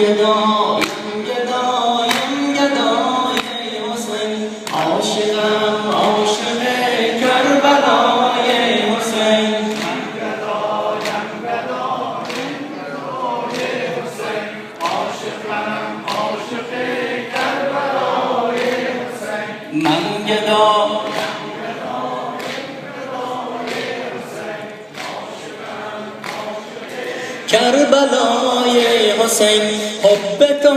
گدایم گدای حسین، عاشقم عاشق کربلای حسین. من گدایم گدای حسین، عاشقم عاشق کربلای حسین. من گدایم کربلای حسین، حب تو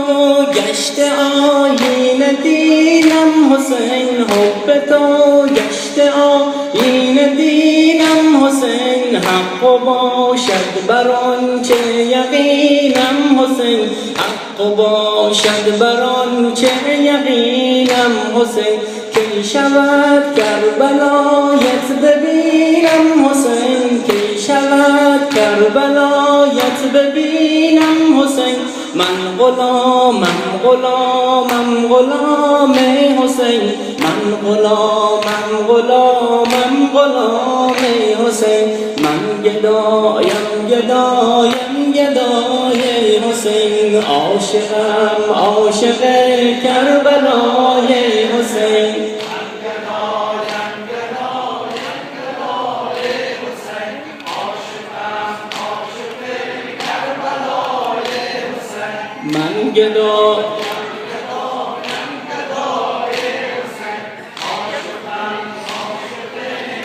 گشت آیین دینم حسین، حب تو گشت آیین دینم حسین. حق باشد بر آنچه یقینم حسین، حق باشد بر آنچه یقینم حسین. کی شود کربلایت ببینم حسین، کی شود کربلایت ببینم حسین. من غلامم غلام حسین، من غلامم غلام حسین. من گدایم گدای حسین، عاشقم عاشق کربلای حسین. من گدایم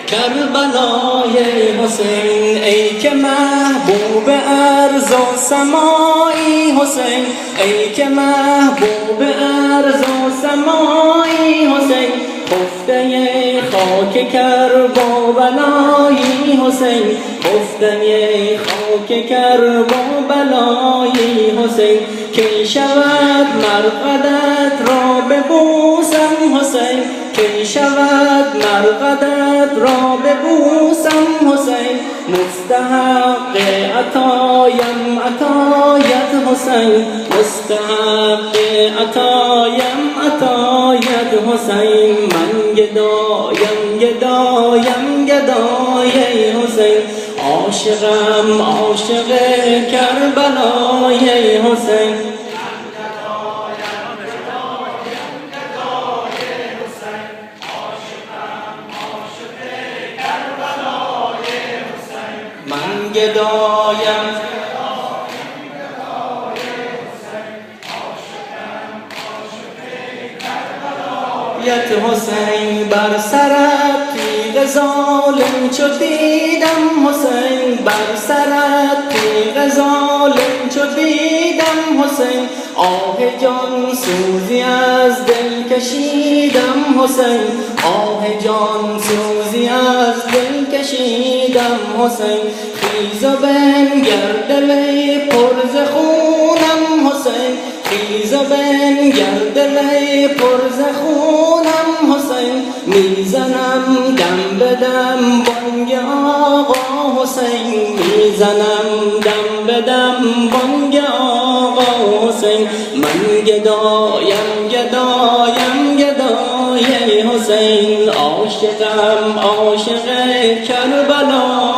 کربلای حسین، ای که محبوب ارض و سمایی حسین، ای که محبوب ارض و سمایی حسین. خفته خاک کربلایی حسین، خفته خاک کربلایی حسین. کی شود مرقدت را ببوسم حسین، کی شود مرقدت را ببوسم حسین. مستحق عطایم عطایت حسین، مستحق عطایم عطایت حسین. من گدایم گدای حسین، عاشقم عاشق کربلای حسین. من گدایم حسین، بر سرت تیغ ظالم چو دیدم حسین، بر سرت تیغ ظالم چو دیدم حسین. آه جان سوزی از دل کشیدم حسین، آه جان سوزی از دل کشیدم حسین. خیز و بنگر دل پر ز خونم حسین، خیز و بنگر دل پر ز خونم حسین. میزنم دم به دم بانگ آقا حسین، میزنم دم به دم بانگ آقا حسین. من گدایم گدای حسین، عاشقم عاشق کربلا